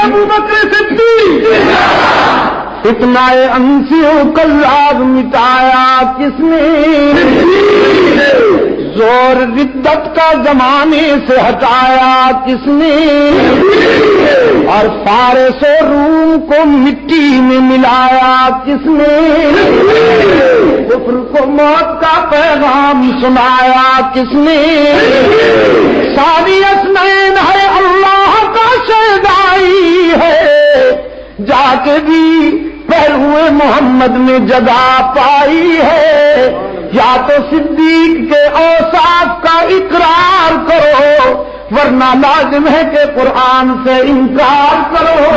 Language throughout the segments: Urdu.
ابو بکر صدیق اتنا انسیوں کلاز مٹایا کس نے زور ردت کا زمانے سے ہٹایا کس نے اور فارس و روم کو مٹی میں ملایا کس نے کفر کو موت کا پیغام سنایا کس نے ساری اسنین ہے اللہ کا شہدائی ہے جا کے بھی پہلوئے محمد نے جگہ پائی ہے یا تو صدیق کے اوصاف کا اقرار کرو ورنہ لازم ہے کہ قرآن سے انکار کرو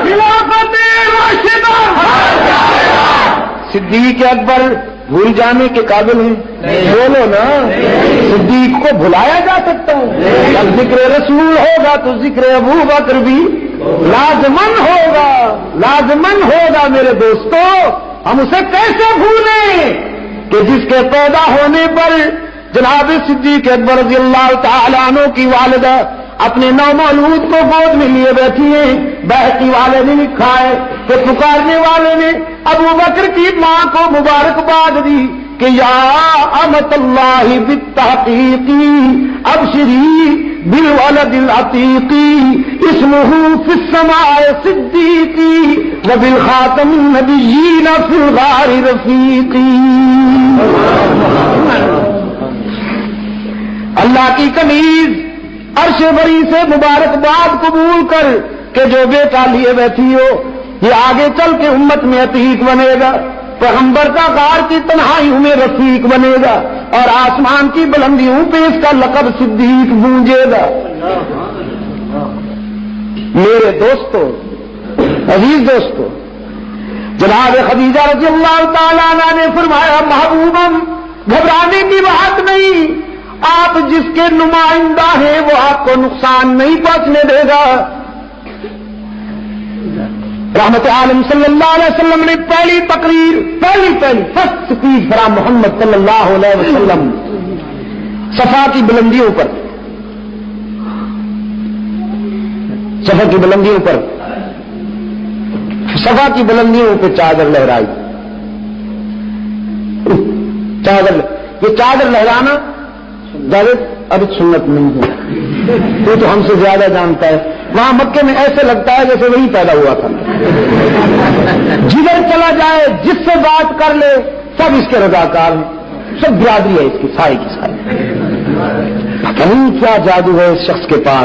خلافت راشدہ صدیق اکبر بھول جانے کے قابل ہیں بولو نا صدیق کو بھلایا جا سکتا ہے جب ذکر رسول ہوگا تو ذکر ابو بکر بھی لازمن ہوگا میرے دوستو ہم اسے کیسے بھولیں کہ جس کے پیدا ہونے پر جناب صدیق اکبر رضی اللہ تعالیٰ عنہ کی والدہ اپنے نومولود کو گود میں لیے بیٹھی ہیں بہتی والے نے لکھا ہے کہ پکارنے والے نے ابو بکر کی ماں کو مبارکباد دی کہ یا امت اللہ بالتحقیقی ابشری بالولد العتیقی اسمہ فی السماء صدیقی وبالخاتم النبیین فی الغار رفیقی اللہ کی کنیز عرش بری سے مبارکباد قبول کر کہ جو بیٹا لیے بیٹھی ہو یہ آگے چل کے امت میں عتیق بنے گا پیغمبر کا غار کی تنہائیوں میں رفیق بنے گا اور آسمان کی بلندیوں پہ اس کا لقب صدیق گونجے گا میرے دوستو عزیز دوستو جناب خدیجہ رضی اللہ تعالیٰ عنہ نے فرمایا محبوبم گھبرانے کی بات نہیں آپ جس کے نمائندہ ہیں وہ آپ کو نقصان نہیں پہنچنے دے گا رحمت عالم صلی اللہ علیہ وسلم نے پہلی فرسٹ اسپیچ فرام محمد صلی اللہ علیہ وسلم صفا کی بلندیوں پر صفا کی بلندیوں پہ چادر لہرائی یہ چادر لہرانا دعوت اب سنت نہیں ہے تو ہم سے زیادہ جانتا ہے وہاں مکے میں ایسے لگتا ہے جیسے وہی پیدا ہوا تھا جدھر چلا جائے جس سے بات کر لے سب اس کے رضاکار ہیں سب برادری ہے اس کی ساری پتہ نہیں کیا جادو ہے اس شخص کے پاس